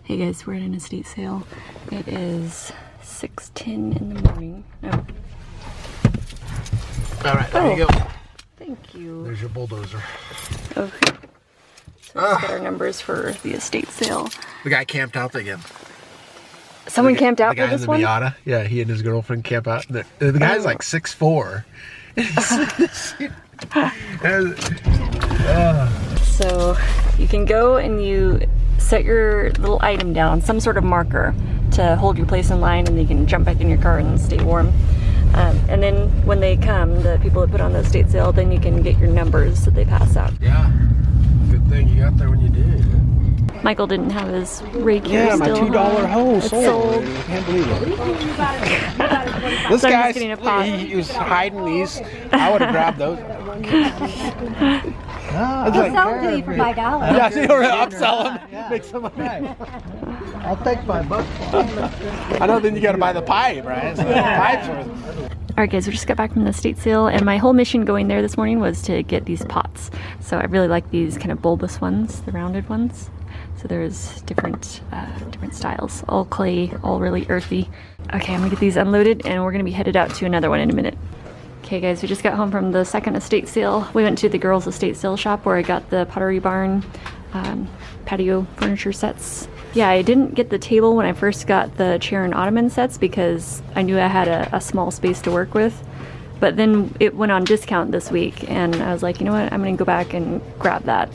Hey guys, we're at an estate sale. It is 6:10 in the morning. Oh. All right, there you go. Thank you. There's your bulldozer. Okay. So let's get our numbers for the estate sale. The guy camped out again. Someone camped out for this one? Miata. Yeah, he and his girlfriend camp out. The guy's like 6'4". So you can go and you set your little item down, some sort of marker to hold your place in line, and you can jump back in your car and stay warm. And then when they come, the people that put on the estate sale, then you can get your numbers that they pass out. Yeah, good thing you got there when you did. Michael didn't have his rake here still. Yeah, my $2 hose sold. I can't believe it. This guy, he was hiding these. I would have grabbed those. I'll sell them to you for $5. Yeah, so you're gonna upsell them. Yeah. Make some money. I'll take $5. I know, then you gotta buy the pipe, right? So Alright guys, we just got back from the estate sale, and my whole mission going there this morning was to get these pots. So I really like these kind of bulbous ones, the rounded ones. So there's different styles, all clay, all really earthy. Okay, I'm gonna get these unloaded and we're gonna be headed out to another one in a minute. Okay guys, we just got home from the second estate sale. We went to the girls' estate sale shop where I got the Pottery Barn patio furniture sets. Yeah, I didn't get the table when I first got the chair and ottoman sets because I knew I had a small space to work with. But then it went on discount this week and I was like, you know what, I'm gonna go back and grab that.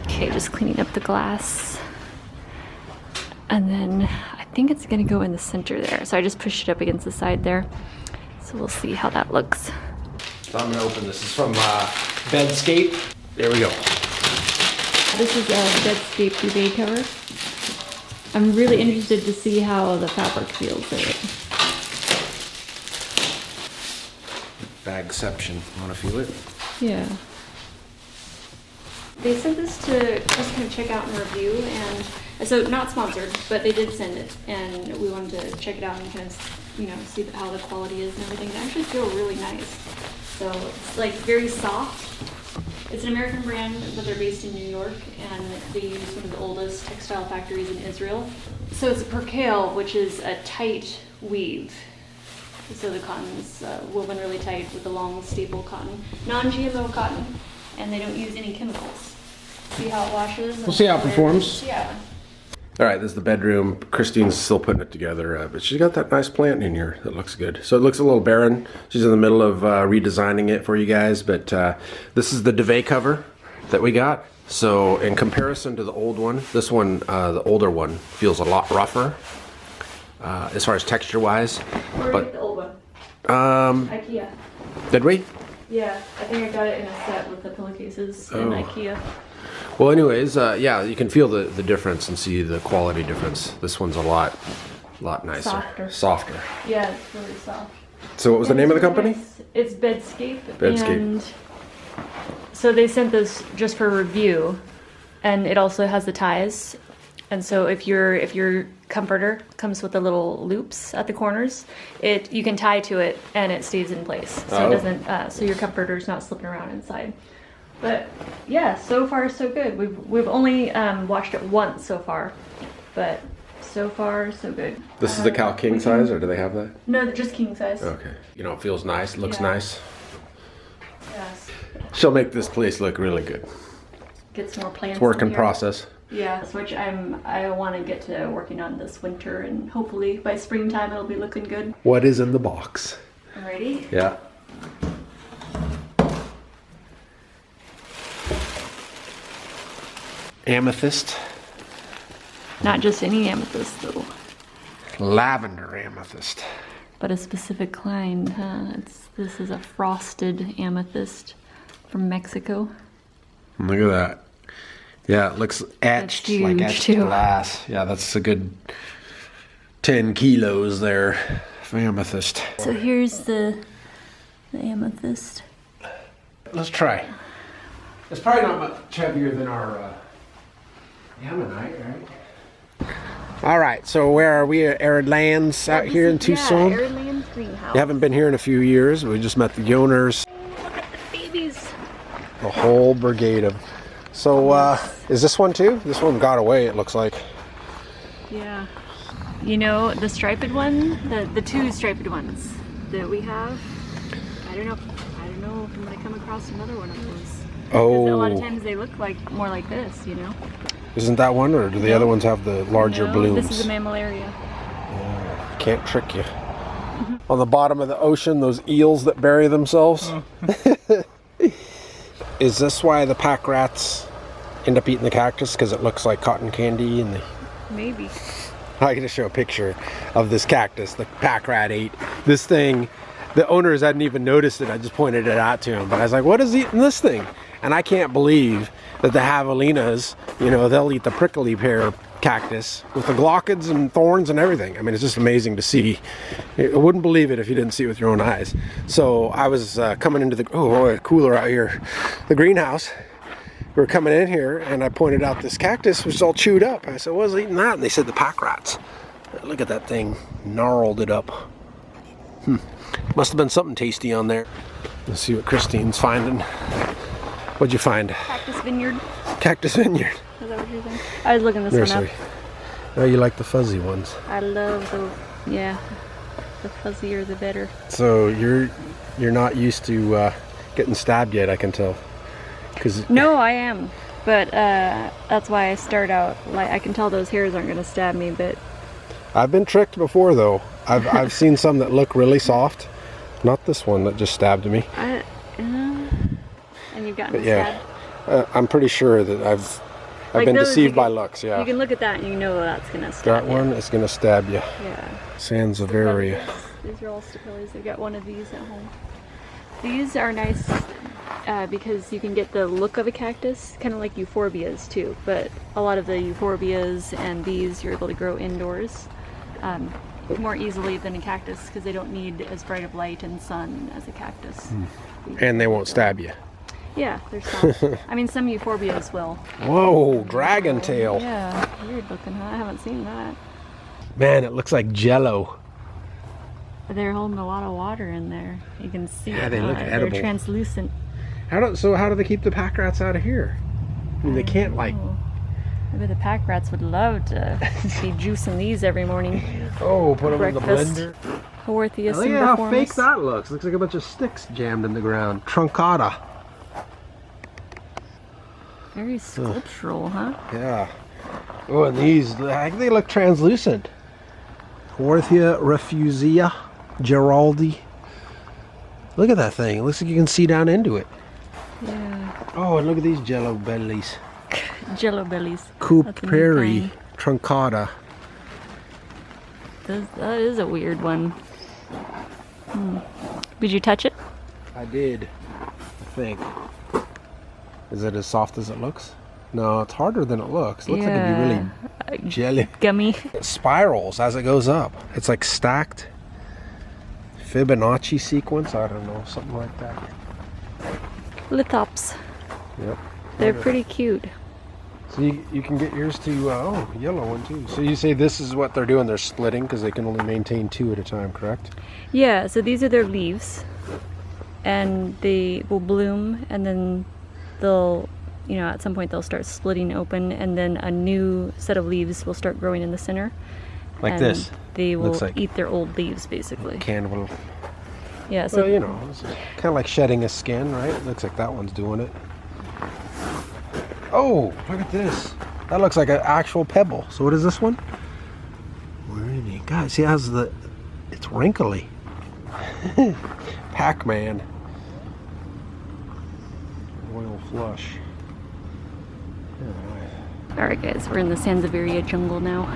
Okay, just cleaning up the glass. And then I think it's gonna go in the center there. So I just pushed it up against the side there. So we'll see how that looks. So I'm gonna open this. This is from Bedscape. There we go. This is a Bedscape duvet cover. I'm really interested to see how the fabric feels in it. Bagception. Wanna feel it? Yeah. They sent this to just kind of check out and review, and so not sponsored, but they did send it, and we wanted to check it out and kind of, you know, see how the quality is and everything. It actually feels really nice. So it's like very soft. It's an American brand, but they're based in New York, and they use one of the oldest textile factories in Israel. So it's a percale, which is a tight weave. So the cotton's woven really tight with a long staple cotton, non-GMO cotton, and they don't use any chemicals. See how it washes? We'll see how it performs. Yeah. All right, this is the bedroom. Christine's still putting it together, but she's got that nice plant in here that looks good. So it looks a little barren. She's in the middle of redesigning it for you guys, but this is the duvet cover that we got. So in comparison to the old one, this one, the older one, feels a lot rougher as far as texture-wise. Where did you get the old one? IKEA. Did we? Yeah, I think I got it in a set with the pillowcases in IKEA. Well, anyways, yeah, you can feel the difference and see the quality difference. This one's a lot nicer. Softer. Yeah, it's really soft. So what was the name of the company? It's Bedscape. Bedscape. And so they sent this just for review, and it also has the ties. And so if your comforter comes with the little loops at the corners, you can tie to it and it stays in place. So it doesn't so your comforter's not slipping around inside. But yeah, so far so good. We've only washed it once so far, but so far so good. This is the Cal King size, or do they have that? No, just king size. Okay. You know, it feels nice, looks nice. Yes. She'll make this place look really good. Get some more plants. It's work in here. process. Yeah, which I want to get to working on this winter, and hopefully by springtime it'll be looking good. What is in the box? Ready? Yeah. Amethyst. Not just any amethyst though. Lavender amethyst. But a specific kind, huh? This is a frosted amethyst from Mexico. Look at that. Yeah, it looks etched, like etched glass. Yeah, that's a good 10 kilos there of amethyst. So here's the amethyst. Let's try. It's probably not much heavier than our ammonite, right? All right, so where are we at Arid Lands out here in Tucson? Yeah, Arid Lands greenhouse. We haven't been here in a few years. We just met the owners. Look at the babies. The whole brigade of. So, is this one too? This one got away, it looks like. Yeah. You know, the striped one, the two striped ones that we have, I don't know if I'm gonna come across another one of those. Oh. Because a lot of times they look like more like this, you know. Isn't that one, or do the other ones have the larger blooms? This is a mammillaria. Can't trick you. On the bottom of the ocean, those eels that bury themselves. Is this why the pack rats end up eating the cactus? Because it looks like cotton candy? And Maybe. I can just show a picture of this cactus the pack rat ate. This thing, the owners hadn't even noticed it. I just pointed it out to him. But I was like, what is eating this thing? And I can't believe that the javelinas, you know, they'll eat the prickly pear cactus with the glaucids and thorns and everything. I mean, it's just amazing to see. I wouldn't believe it if you didn't see it with your own eyes. So I was coming into the cooler out here, the greenhouse. We were coming in here and I pointed out this cactus was all chewed up. I said, what's eating that? And they said the pack rats. Look at that thing, gnarled it up. Must have been something tasty on there. Let's see what Christine's finding. What'd you find? Cactus vineyard. Cactus vineyard. Is that what you're saying? I was looking this one up. Oh, you like the fuzzy ones. I love those. Yeah, the fuzzier the better. So you're not used to getting stabbed yet, I can tell. No, I am, but that's why I start out like I can tell those hairs aren't going to stab me. But I've been tricked before, though. I've seen some that look really soft. Not this one that just stabbed me. And you've gotten stabbed. I'm pretty sure that I've been deceived by looks. Yeah. You can look at that and you know that's going to stab you. That one is going to stab you. Yeah. Sansevieria. These are all Staphylias. I've got one of these at home. These are nice because you can get the look of a cactus, kind of like euphorbias too. But a lot of the euphorbias and these you're able to grow indoors more easily than a cactus because they don't need as bright of light and sun as a cactus. And they won't stab you. Yeah, they're soft. I mean, some euphorbias will. Whoa, dragon tail. Yeah, weird looking, huh? I haven't seen that. Man, it looks like jello. They're holding a lot of water in there. You can see it. Yeah, they look edible. They're translucent. How do they keep the pack rats out of here? I mean, they can't like... Maybe the pack rats would love to be juicing these every morning. Oh, put them Breakfast. in the blender. Orthius Look at how fake that looks. Looks like a bunch of sticks jammed in the ground. Truncata. Very sculptural, huh? Yeah. Oh, and these, they look translucent. Orthia refusia Geraldi. Look at that thing. It looks like you can see down into it. Yeah. Oh, and look at these jello bellies. Jello bellies. Coupe Prairie Truncata. That is a weird one. Did you touch it? I did, I think. Is it as soft as it looks? No, it's harder than it looks. It looks like it'd be really jelly. Gummy. It spirals as it goes up. It's like stacked Fibonacci sequence. I don't know, something like that. Lithops. Yep. They're pretty cute. So you can get yours to, yellow one too. So you say this is what they're doing, they're splitting because they can only maintain 2 at a time, correct? Yeah, so these are their leaves. And they will bloom and then they'll, at some point they'll start splitting open and then a new set of leaves will start growing in the center. Like and this? They will eat their old leaves basically. Candle. Yeah, so... Well, it's kind of like shedding a skin, right? It looks like that one's doing it. Oh, look at this. That looks like an actual pebble. So what is this one? Where is he? Guys, he has it's wrinkly. Pac-Man. Royal flush. Alright guys, we're in the Sansevieria jungle now.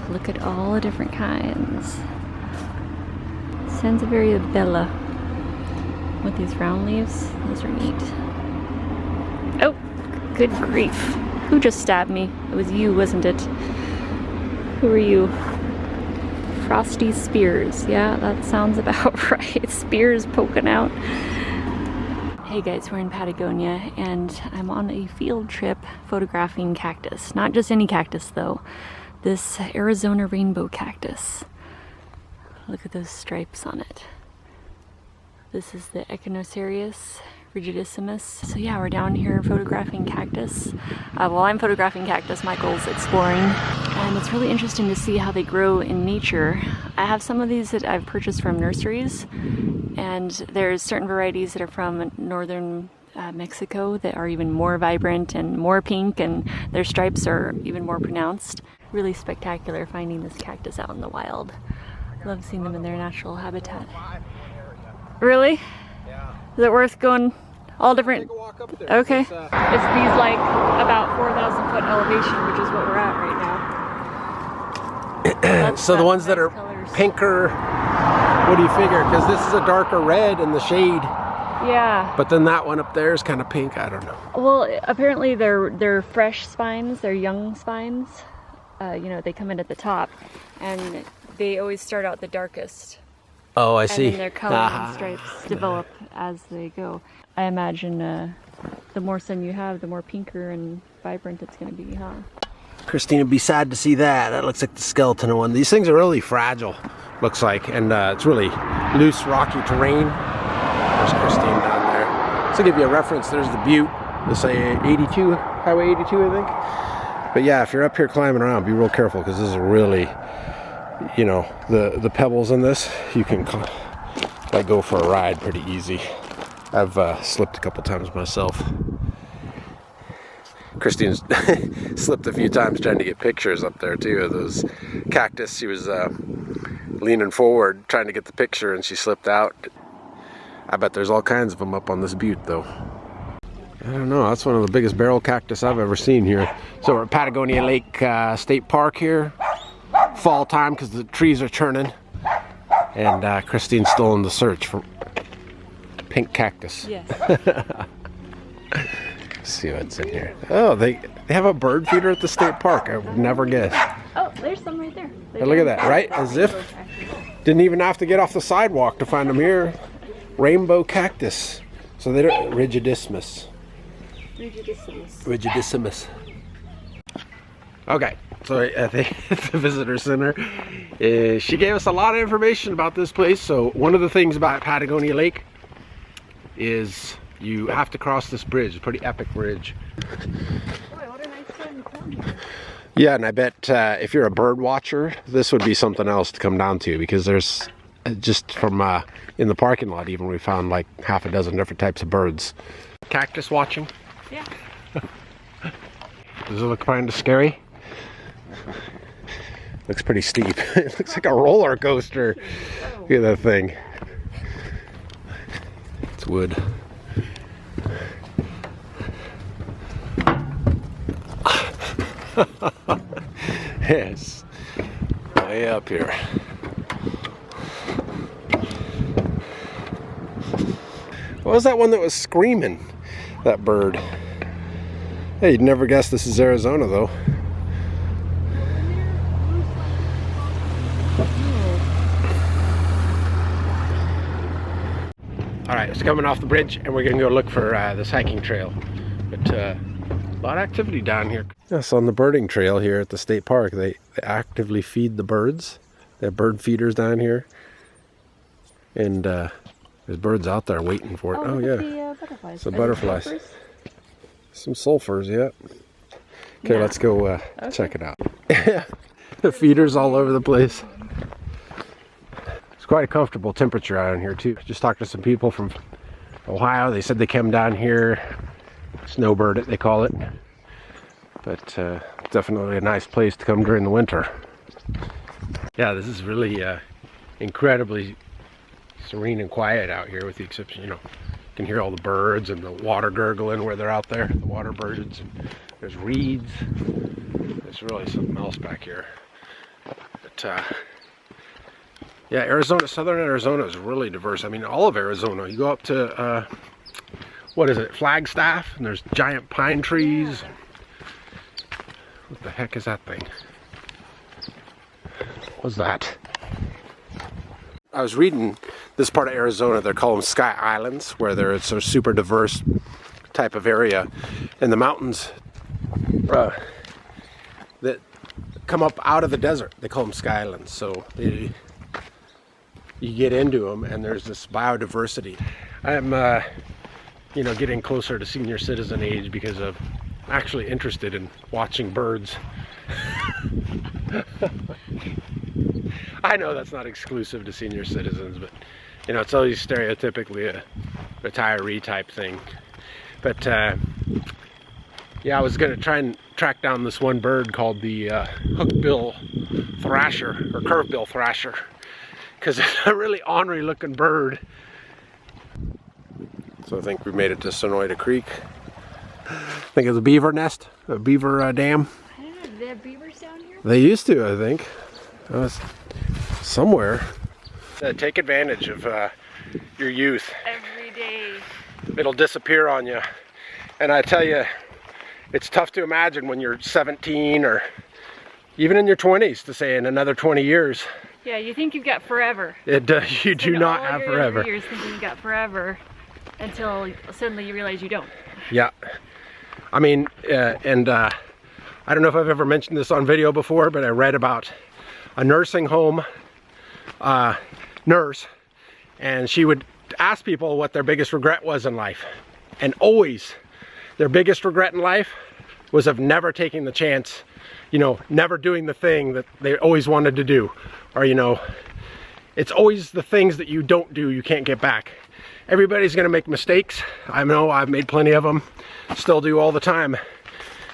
Look at all the different kinds. Sansevieria bella. With these round leaves. Those are neat. Oh, good grief. Who just stabbed me? It was you, wasn't it? Who are you? Frosty Spears. Yeah, that sounds about right. Spears poking out. Hey guys, we're in Patagonia and I'm on a field trip photographing cactus. Not just any cactus though. This Arizona rainbow cactus. Look at those stripes on it. This is the Echinocerius rigidissimus. So yeah, we're down here photographing cactus. While I'm photographing cactus, Michael's exploring. And it's really interesting to see how they grow in nature. I have some of these that I've purchased from nurseries, and there's certain varieties that are from northern Mexico that are even more vibrant and more pink, and their stripes are even more pronounced. Really spectacular finding this cactus out in the wild. Love seeing them in their natural habitat. Really? Yeah. Is it worth going all different? Take a walk up there. Okay. It's these like about 4,000 foot elevation, which is what we're at right now. So the ones that are pinker, what do you figure? Because this is a darker red in the shade. Yeah. But then that one up there is kind of pink. I don't know. Well, apparently they're fresh spines. They're young spines. You know, they come in at the top, and they always start out the darkest. Oh, I see. And then their color and stripes develop as they go. I imagine the more sun you have, the more pinker and vibrant it's going to be, huh? Christine would be sad to see that. That looks like the skeleton one. These things are really fragile, looks like, and it's really loose, rocky terrain. There's Christine down there. So to give you a reference, there's the butte. Let's say 82, Highway 82, I think. But yeah, if you're up here climbing around, be real careful, because this is really, you know, the pebbles in this, you can like go for a ride pretty easy. I've slipped a couple times myself. Christine's slipped a few times trying to get pictures up there too of those cactus. She was leaning forward trying to get the picture, and she slipped out. I bet there's all kinds of them up on this butte though. I don't know, that's one of the biggest barrel cactus I've ever seen here. So we're at Patagonia Lake State Park here. Fall time because the trees are turning. And Christine's still in the search for pink cactus. Yes. Let's see what's in here. Oh, they have a bird feeder at the state park. I would never guess. Oh, there's some right there. Hey, look at that, right? As if didn't even have to get off the sidewalk to find them here. Rainbow cactus. So they're rigidissimus. Rigidissimus. Okay, so I think at the visitor center, she gave us a lot of information about this place. So one of the things about Patagonia Lake is you have to cross this bridge, a pretty epic bridge. Boy, what a nice time to come here. Yeah, and I bet if you're a bird watcher, this would be something else to come down to, because there's just from in the parking lot even, we found like half a dozen different types of birds. Cactus watching? Yeah. Does it look kind of scary? Looks pretty steep. It looks like a roller coaster. Look at that thing. It's wood. Yes. Way up here. What was that one that was screaming? That bird. Hey, you'd never guess this is Arizona though. Alright, it's coming off the bridge and we're gonna go look for this hiking trail. But a lot of activity down here. Yes, on the birding trail here at the state park, they actively feed the birds. They have bird feeders down here. And there's birds out there waiting for it. Oh yeah. The, butterflies. Some butterflies. Some sulfurs, yeah. Okay, Yeah. let's go check it out. The feeders all over the place. It's quite a comfortable temperature out in here too. Just talked to some people from Ohio. They said they came down here, snowbird it they call it. But definitely a nice place to come during the winter. Yeah, this is really incredibly serene and quiet out here, with the exception, you know, you can hear all the birds and the water gurgling where they're out there, the water birds, and there's reeds. There's really something else back here. But yeah, Arizona, southern Arizona is really diverse. I mean, all of Arizona. You go up to what is it, Flagstaff, and there's giant pine trees. What the heck is that thing? What was that? I was reading this part of Arizona, they're called Sky Islands, where it's a super diverse type of area. And the mountains that come up out of the desert, they call them Sky Islands. So you get into them and there's this biodiversity. I'm you know, getting closer to senior citizen age because of actually interested in watching birds. I know that's not exclusive to senior citizens, but you know, it's always stereotypically a retiree type thing. But yeah, I was gonna try and track down this one bird called the hookbill thrasher, or curvebill thrasher, because it's a really ornery looking bird. So I think we made it to Sonoyta Creek. I think it's a beaver nest, a beaver dam. I don't know, do they have beavers down here? They used to, I think. Somewhere. Take advantage of your youth. Every day. It'll disappear on you. And I tell you, it's tough to imagine when you're 17 or even in your 20s to say in another 20 years. Yeah, you think you've got forever. You do not have forever. Years thinking you've got forever until suddenly you realize you don't. Yeah. I mean, I don't know if I've ever mentioned this on video before, but I read about a nursing home nurse, and she would ask people what their biggest regret was in life. And always, their biggest regret in life was of never taking the chance, you know, never doing the thing that they always wanted to do. Or, you know, it's always the things that you don't do you can't get back. Everybody's gonna make mistakes. I know I've made plenty of them, still do all the time.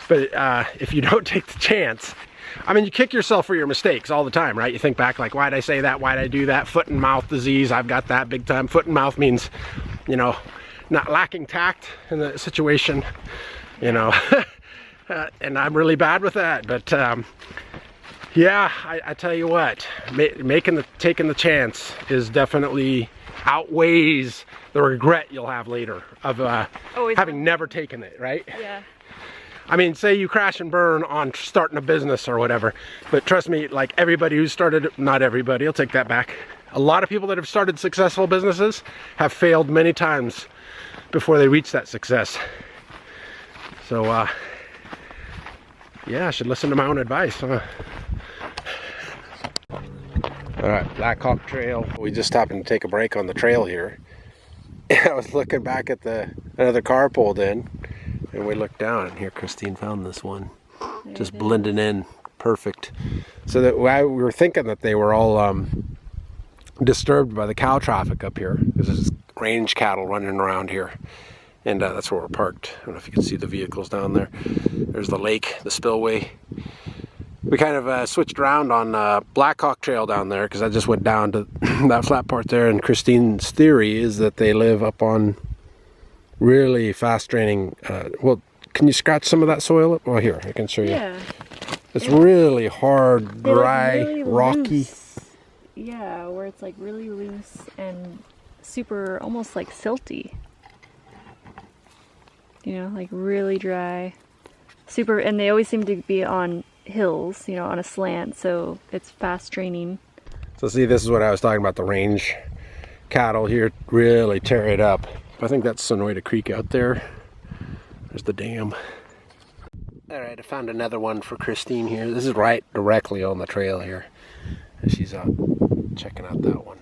But if you don't take the chance, I mean, you kick yourself for your mistakes all the time, right? You think back like, why'd I say that? Why'd I do that? Foot and mouth disease, I've got that big time. Foot and mouth means, you know, not lacking tact in the situation, you know. And I'm really bad with that. But yeah, I tell you what, taking the chance is definitely outweighs the regret you'll have later of having never taken it, right? Yeah. I mean, say you crash and burn on starting a business or whatever, but trust me, like everybody who started, not everybody, I'll take that back. A lot of people that have started successful businesses have failed many times before they reach that success. So, yeah, I should listen to my own advice, huh? All right, Black Hawk Trail. We just happened to take a break on the trail here. I was looking back at another car pulled in, and we looked down, and here Christine found this one, just blending in perfect. So that we were thinking that they were all disturbed by the cow traffic up here, because there's range cattle running around here, and that's where we're parked. I don't know if you can see the vehicles down there. There's the lake, the spillway. We kind of switched around on Black Hawk Trail down there, because I just went down to that flat part there, and Christine's theory is that they live up on really fast draining, well, can you scratch some of that soil up? Well, here, I can show you. Yeah. It's really hard, dry, really rocky. Loose. Yeah, where it's like really loose and super, almost like silty. You know, like really dry. Super, and they always seem to be on hills, you know, on a slant, so it's fast draining. So see, this is what I was talking about, the range cattle here really tear it up. I think that's Sonoyta Creek out there. There's the dam. All right, I found another one for Christine here. This is right directly on the trail here. And she's checking out that one.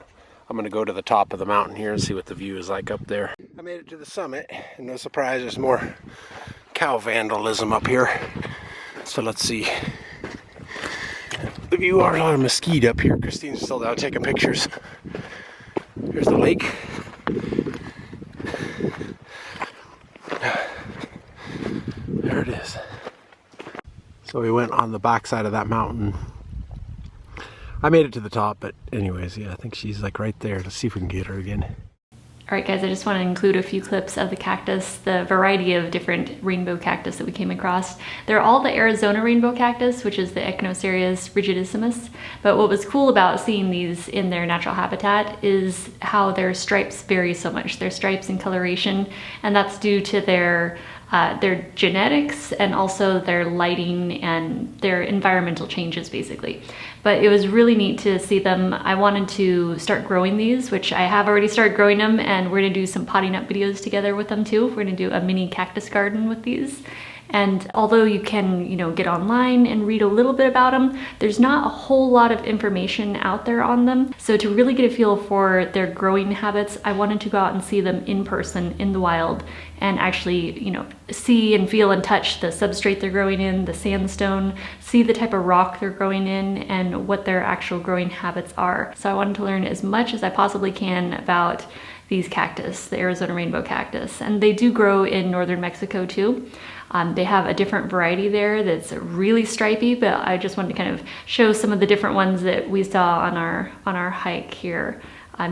I'm gonna go to the top of the mountain here and see what the view is like up there. I made it to the summit, and no surprise, there's more cow vandalism up here. So let's see. The view are a lot of mesquite up here. Christine's still down taking pictures. Here's the lake. There it is. So we went on the backside of that mountain. I made it to the top, but anyways, yeah, I think she's like right there. Let's see if we can get her again. All right, guys, I just want to include a few clips of the cactus, the variety of different rainbow cactus that we came across. They're all the Arizona rainbow cactus, which is the Echinocerius rigidissimus. But what was cool about seeing these in their natural habitat is how their stripes vary so much, their stripes and coloration, and that's due to their genetics and also their lighting and their environmental changes, basically. But it was really neat to see them. I wanted to start growing these, which I have already started growing them, and we're gonna do some potting up videos together with them too. We're gonna do a mini cactus garden with these. And although you can, you know, get online and read a little bit about them, there's not a whole lot of information out there on them. So to really get a feel for their growing habits, I wanted to go out and see them in person in the wild and actually, you know, see and feel and touch the substrate they're growing in, the sandstone, see the type of rock they're growing in, and what their actual growing habits are. So I wanted to learn as much as I possibly can about these cactus, the Arizona rainbow cactus. And they do grow in northern Mexico too. They have a different variety there that's really stripy, but I just wanted to kind of show some of the different ones that we saw on our hike here.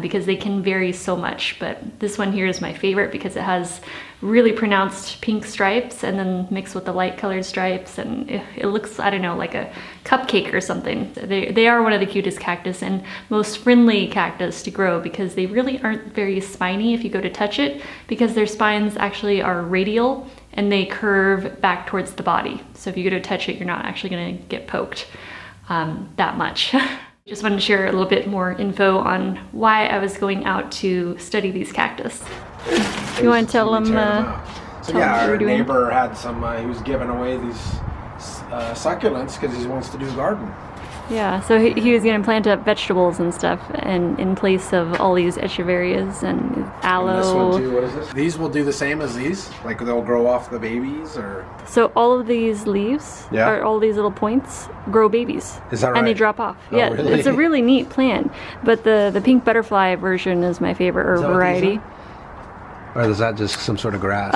Because they can vary so much, but this one here is my favorite because it has really pronounced pink stripes and then mixed with the light colored stripes, and it looks, I don't know, like a cupcake or something. They are one of the cutest cactus and most friendly cactus to grow because they really aren't very spiny if you go to touch it, because their spines actually are radial and they curve back towards the body. So if you go to touch it, you're not actually gonna get poked that much. Just wanted to share a little bit more info on why I was going out to study these cactus. You want to tell them so yeah, our neighbor had some, he was giving away these succulents because he wants to do a garden. Yeah, so he was going to plant up vegetables and stuff, and in place of all these echeverias and aloe. And this one too, what is this? These will do the same as these? Like they'll grow off the babies, or? So all of these leaves, or all these little points, grow babies. Is that right? And they drop off. Oh, yeah, really? It's a really neat plant. But the pink butterfly version is my favorite, or variety. Or is that just some sort of grass?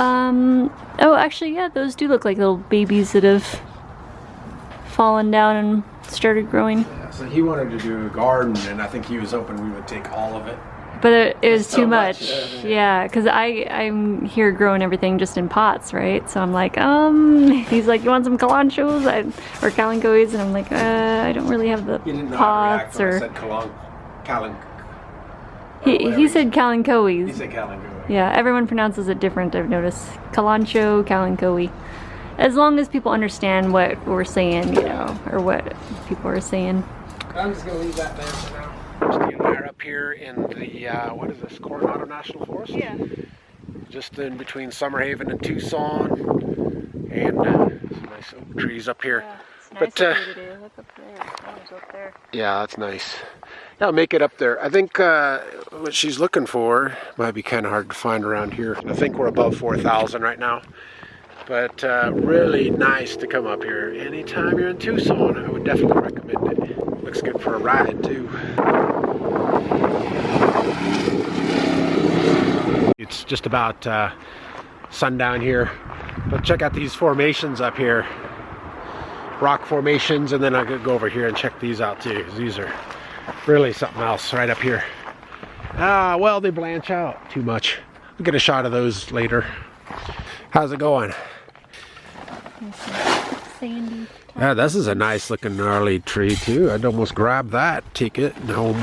Oh, actually, yeah, those do look like little babies that have fallen down and started growing. Yeah, so he wanted to do a garden, and I think he was hoping we would take all of it. But it was so too much. Yeah, because I'm here growing everything just in pots, right? So I'm like, he's like, you want some calanchos or calancoes? And I'm like, I don't really have the pots. Or I said he said calancoes. He said calancoe. Yeah, everyone pronounces it different, I've noticed. Calancho, calancoe. As long as people understand what we're saying, you know, or what people are saying. I'm just going to leave that there for now. Christy and I are up here in the, what is this, Coronado National Forest? Yeah. Just in between Summerhaven and Tucson. And some nice oak trees up here. Yeah, it's nice up here today. Look up there. Up there. Yeah, that's nice. Yeah, I'll make it up there. I think what she's looking for might be kind of hard to find around here. I think we're above 4,000 right now. But really nice to come up here. Anytime you're in Tucson, I would definitely recommend it. Looks good for a ride too. It's just about sundown here, but check out these formations up here. Rock formations, and then I could go over here and check these out too. These are really something else right up here. Well, they blanch out too much. We'll get a shot of those later. How's it going? Sandy. Yeah, this is a nice looking gnarly tree too. I'd almost grab that, take it home.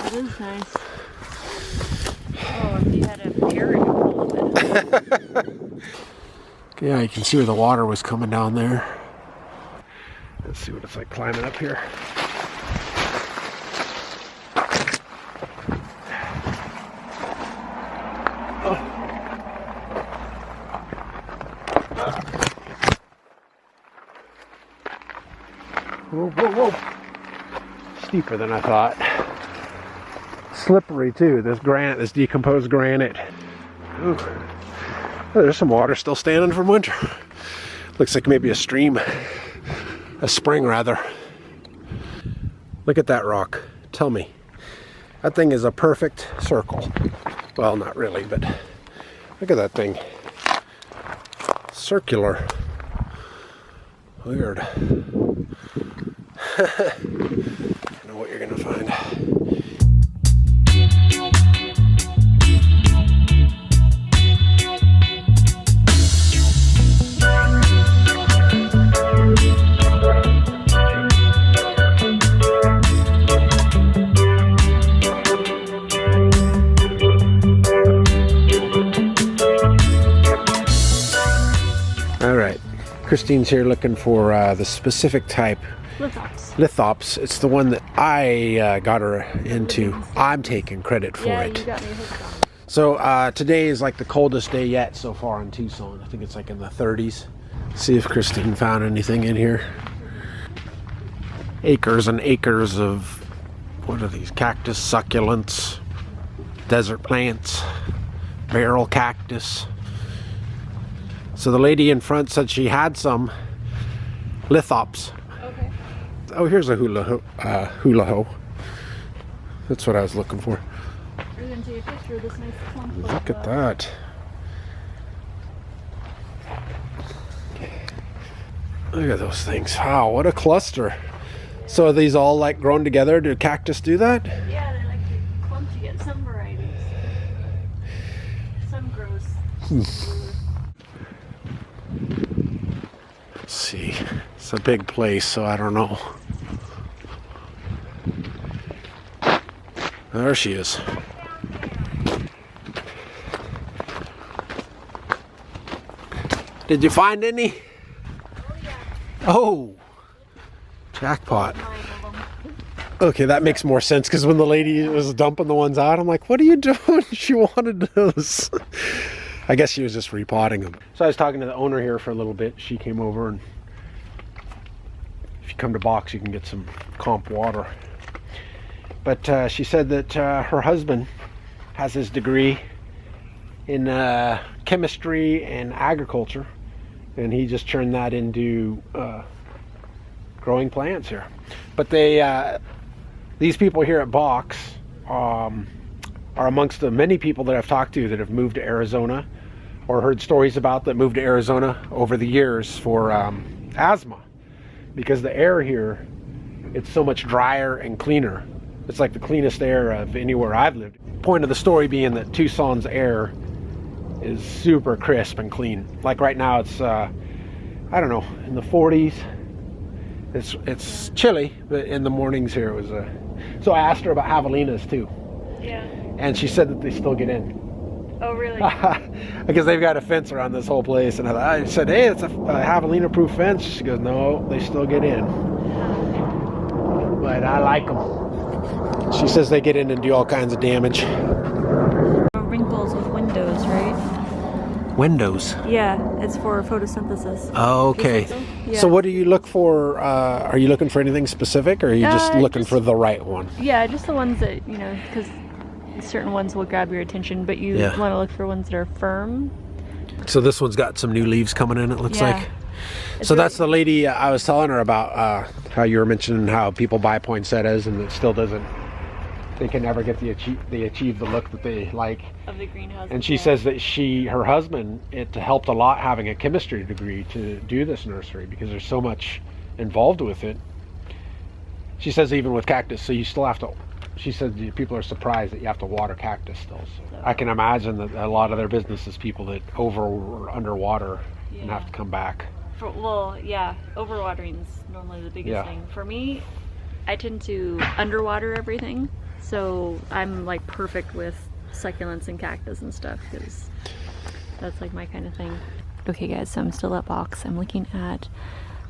It is nice. Oh, if you had a parrot a little bit. Yeah, you can see where the water was coming down there. Let's see what it's like climbing up here. Whoa, whoa, whoa. Steeper than I thought. Slippery too, this granite, this decomposed granite. Ooh. Oh, there's some water still standing from winter. Looks like maybe a stream. A spring rather. Look at that rock. Tell me. That thing is a perfect circle. Well, not really, but look at that thing. Circular. Weird. I don't know what you're gonna find. All right, Christine's here looking for the specific type. Lithops. It's the one that I got her into. I'm taking credit for it. You got me hooked on. So today is like the coldest day yet so far in Tucson. I think it's like in the 30s. See if Christine found anything in here. Acres and acres of, what are these? Cactus, succulents, desert plants, barrel cactus. So the lady in front said she had some lithops. Okay. Oh, here's a hula hoe. That's what I was looking for. We're going to take a picture of this nice clump. Look at that. Look at those things. Wow, what a cluster. So are these all like grown together? Do cactus do that? Yeah, they like to clump together. Some varieties. Some grows. Let's see. It's a big place, so I don't know. There she is. Did you find any? Oh, yeah. Oh, jackpot. 9 of them. Okay, that makes more sense because when the lady was dumping the ones out, I'm like, what are you doing? She wanted those. I guess she was just repotting them. So I was talking to the owner here for a little bit. She came over, and if you come to Box, you can get some comp water. But she said that her husband has his degree in chemistry and agriculture, and he just turned that into growing plants here. But these people here at Box are amongst the many people that I've talked to that have moved to Arizona or heard stories about that moved to Arizona over the years for asthma, because the air here, it's so much drier and cleaner. It's like the cleanest air of anywhere I've lived. Point of the story being that Tucson's air is super crisp and clean. Like right now it's I don't know, in the 40s. It's chilly, but in the mornings here it was so I asked her about javelinas too. Yeah. And she said that they still get in. Oh, really? Because they've got a fence around this whole place, and I said, hey, it's a javelina proof fence. She goes, no, they still get in. But I like them. She says they get in and do all kinds of damage. Wrinkles with windows, right? Windows. Yeah, it's for photosynthesis. Oh, okay. Yeah. So what do you look for? Are you looking for anything specific, or are you just looking for the right one? Yeah, just the ones that, because certain ones will grab your attention, but you want to look for ones that are firm. So this one's got some new leaves coming in, it looks like. So that's the lady I was telling her about, how you were mentioning how people buy poinsettias and it still doesn't, they can never get they achieve the look that they like. Of the greenhouse. And she says that her husband, it helped a lot having a chemistry degree to do this nursery because there's so much involved with it. She says even with cactus, so you still have to, she said people are surprised that you have to water cactus still. So I can imagine that a lot of their business is people that over or underwater and have to come back. Overwatering is normally the biggest thing. For me, I tend to underwater everything, so I'm like perfect with succulents and cactus and stuff because that's like my kind of thing. Okay guys, so I'm still at Box. I'm looking at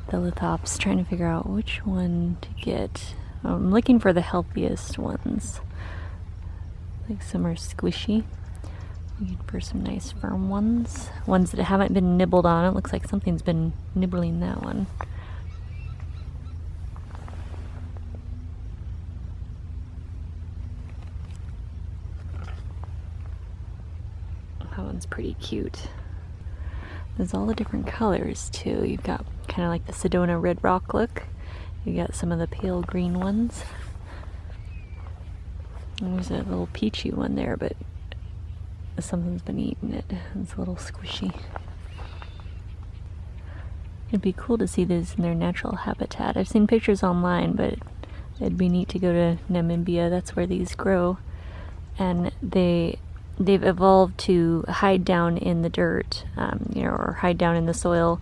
the lithops, trying to figure out which one to get. I'm looking for the healthiest ones. Like some are squishy. Looking for some nice firm ones. Ones that haven't been nibbled on. It looks like something's been nibbling that one. That one's pretty cute. There's all the different colors too. You've got kind of like the Sedona Red Rock look. You got some of the pale green ones. There's a little peachy one there, but something's been eating it. It's a little squishy. It'd be cool to see these in their natural habitat. I've seen pictures online, but it'd be neat to go to Namibia. That's where these grow. And they've evolved to hide down in the dirt, or hide down in the soil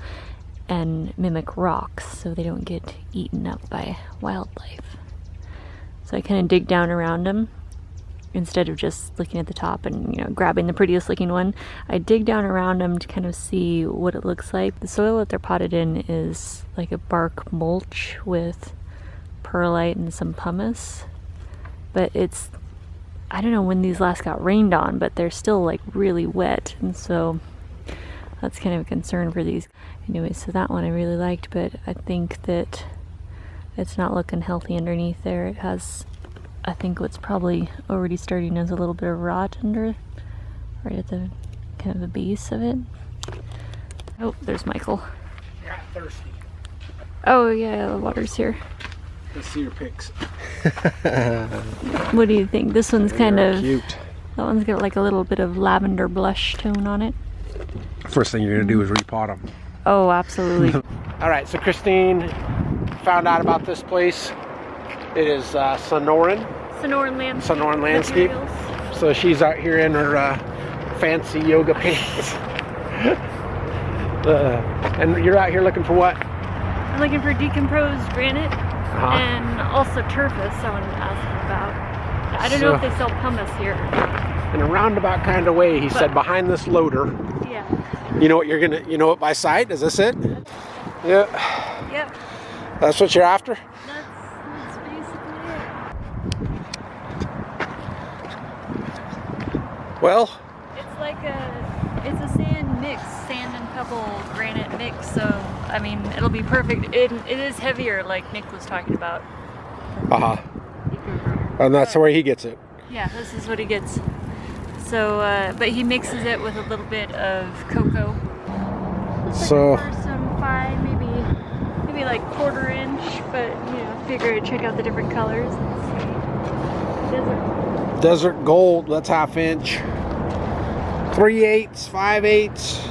and mimic rocks so they don't get eaten up by wildlife. So I kind of dig down around them instead of just looking at the top and grabbing the prettiest looking one. I dig down around them to kind of see what it looks like. The soil that they're potted in is like a bark mulch with perlite and some pumice, but I don't know when these last got rained on, but they're still like really wet, and so That's kind of a concern for these. Anyway, so that one I really liked, but I think that it's not looking healthy underneath there. It has, I think, what's probably already starting as a little bit of rot under, right at the kind of the base of it. Oh, there's Michael. Got thirsty. Oh yeah, the water's here. Let's see your pics. What do you think? This one's kind of cute. That one's got like a little bit of lavender blush tone on it. First thing you're gonna do is repot them. Oh, absolutely. All right, so Christine found out about this place. It is Sonoran Landscape. Materials. So she's out here in her fancy yoga pants. And you're out here looking for what? I'm looking for decomposed granite and also turfus. I wanted to ask him about. I don't know if they sell pumice here. In a roundabout kind of way, he said, behind this loader. Yeah. You know what you're gonna, you know it by sight? Is this it? Yeah. Yep. That's what you're after? That's basically it. Well, It's like it's a sand mix, sand and pebble granite mix. So I mean, it'll be perfect. It is heavier, like Nick was talking about. And that's where he gets it. Yeah, this is what he gets. So, but he mixes it with a little bit of cocoa. So For some fine, maybe like 1/4 inch, but you know, figure I'd check out the different colors and see. Desert Gold, that's 1/2 inch. 3/8, 5/8.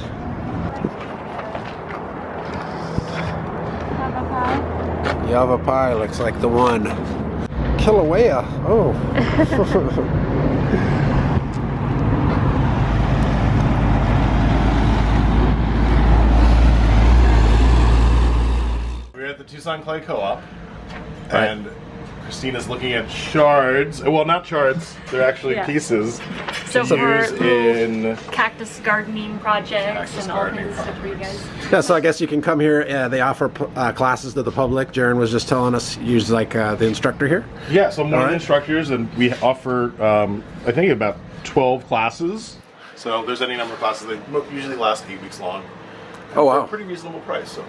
Yavapai looks like the one. Kilauea. Oh. We're at the Tucson Clay Co-op, and Christina's looking at shards. Well, not shards. They're actually pieces. So to for use in cactus gardening projects Cactus and all gardening kinds of stuff for you guys. Yeah, so I guess you can come here. They offer classes to the public. Jaron was just telling us, use like the instructor here. Yeah, so more Alright. instructors, and we offer I think about 12 classes. So there's any number of classes. They usually last 8 weeks long. Oh, wow. For a pretty reasonable price. So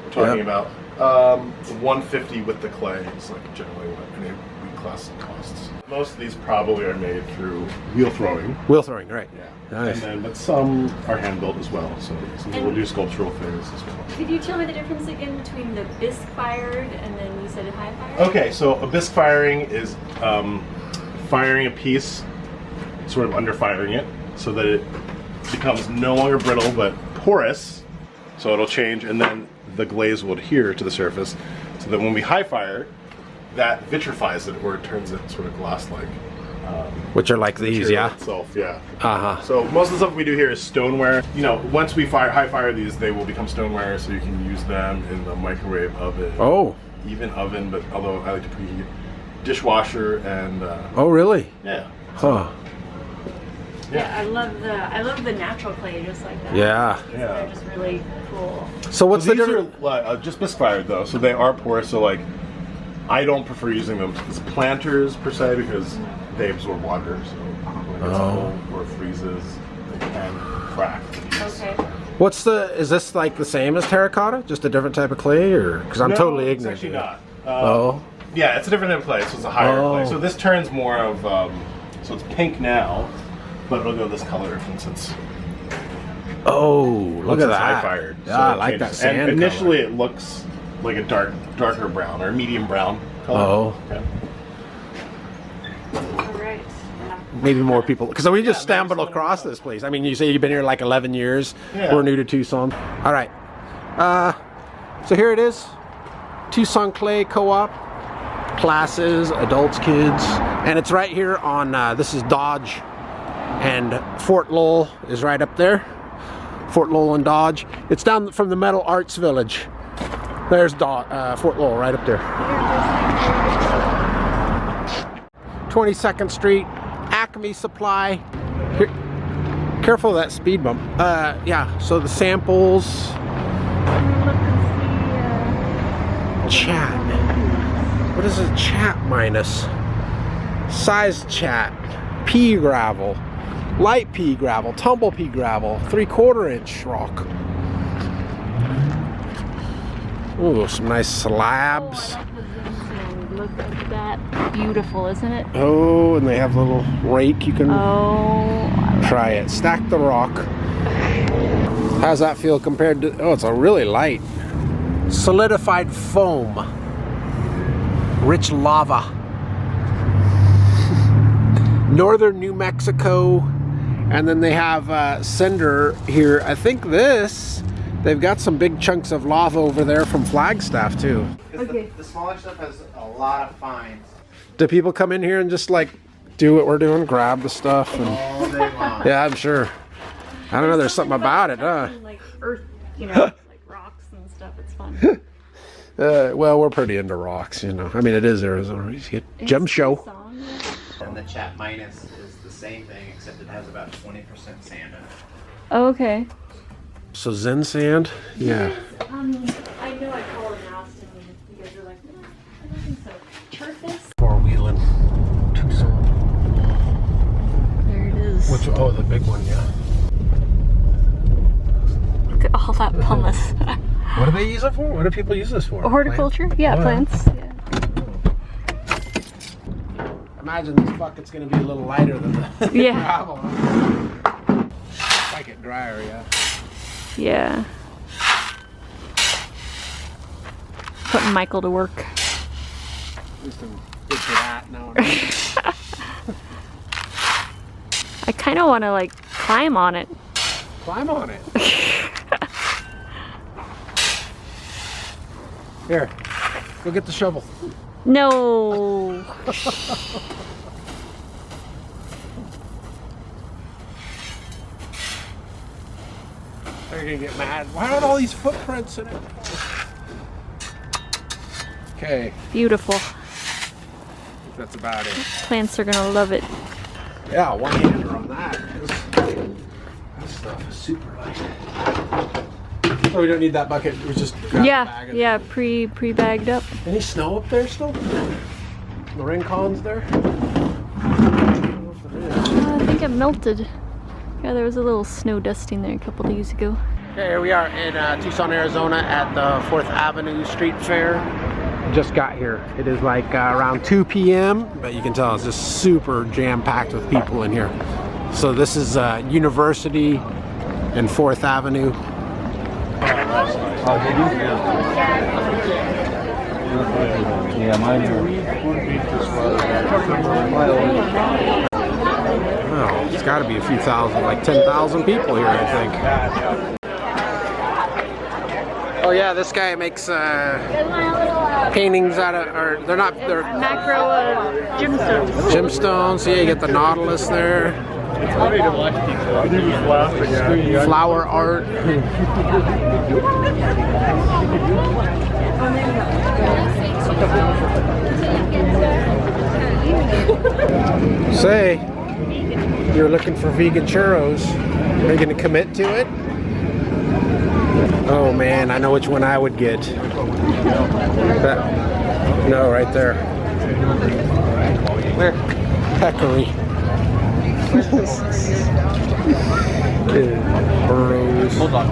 we're talking about $150 with the clay. It's like generally what an 8-week class costs. Most of these probably are made through wheel throwing. Wheel throwing, right. Yeah. Nice. And then, but some are hand built as well. So some people do sculptural things as well. Could you tell me the difference again between the bisque fired and then you said high fired? Okay, so a bisque firing is firing a piece, sort of under firing it, so that it becomes no longer brittle but porous. So it'll change, and then the glaze will adhere to the surface, so that when we high fire, that vitrifies it, or it turns it sort of glass-like. Which are like these, Material yeah? Itself, yeah. Uh-huh. So most of the stuff we do here is stoneware. You know, once we high fire these, they will become stoneware, so you can use them in the microwave oven. Oh. Even oven, but although I like to preheat, dishwasher, and Oh, really? yeah. Huh. Yeah, I love the natural clay just like that. Yeah. They're just really cool. So what's the These difference? are just bisque fired though, so they are porous. So like, I don't prefer using them as planters per se because they absorb water. So when it gets cold or freezes, they can crack. Okay. What's is this like the same as terracotta? Just a different type of clay, or? Because I'm totally it's ignorant. actually to it. not. Oh. Yeah, it's a different type of clay, so it's a higher Oh. clay. So this turns more of, so it's pink now, but it'll go this color since it's Oh, look once at it's that. high fired. Yeah, I like it that changes. sand And initially color. it looks like a darker brown or medium brown color. Oh. Yeah. All right. Maybe more people, because we just stumbled across this place. I mean, you say you've been here like 11 years. Yeah. We're new to Tucson. All right. So here it is. Tucson Clay Co-op. Classes, adults, kids. And it's right here on, this is Dodge. And Fort Lowell is right up there. Fort Lowell and Dodge. It's down from the Metal Arts Village. There's Fort Lowell right up there. 22nd Street, Acme Supply. Here, careful of that speed bump. Yeah, so the samples. Chat. What is a chat minus? Size chat. Pea gravel. light pea gravel, tumble pea gravel, 3/4 inch rock. Ooh, some nice slabs. Look at that. Beautiful, isn't it? Oh, and they have a little rake you can try it. Stack the rock. How's that feel compared to, oh, it's a really light. Solidified foam. Rich lava. Northern New Mexico. And then they have cinder here. I think they've got some big chunks of lava over there from Flagstaff too. Okay. The smaller stuff has a lot of fines. Do people come in here and just like do what we're doing, grab the stuff? And, All day long. yeah, I'm sure. I don't know, there's something about it, huh? Like earth, you know, like rocks and stuff. It's fun. Well, we're pretty into rocks, you know. I mean, it is Arizona. You get gem show. And the Chat Minus is the same thing, except it has about 20% sand in it. Oh, okay. So Zen sand? Yeah. I know I called and asked, and you guys were like, no, I don't think so. Charthus? Four-wheeling. Tucson. There it is. Which, oh, the big one, yeah. Look at all that pumice. What do they use it for? What do people use this for? Horticulture? Yeah, Oh, plants. Yeah. Imagine this bucket's going to be a little lighter than the Yeah. gravel. Like it drier, yeah. Yeah. Putting Michael to work. At least I'm good for that now. I kind of want to like climb on it. Climb on it. Here, go get the shovel. No. They're gonna get mad. Why aren't all these footprints in it? Okay, Beautiful. I think that's about it. Plants are gonna love it. Yeah, one-hander on that. This stuff is super light. Oh, we don't need that bucket. We just grab the bag Yeah, and- yeah, pre-bagged up. Any snow up there still? The rincons there? I think it melted. Yeah, there was a little snow dusting there a couple days ago. Okay, here we are in Tucson, Arizona at the 4th Avenue Street Fair. Just got here. It is like around 2 p.m., but you can tell it's just super jam-packed with people in here. So this is University and 4th Avenue. Oh, it's got to be a few thousand, like 10,000 people here, I think. Oh yeah, this guy makes paintings out of, or they're Macro gemstones. gemstones. Yeah, you get the Nautilus there. Flower art. Say, you're looking for vegan churros. Are you gonna commit to it? Oh man, I know which one I would get. No, right there. Where? Peccary. Burrows. Hold on.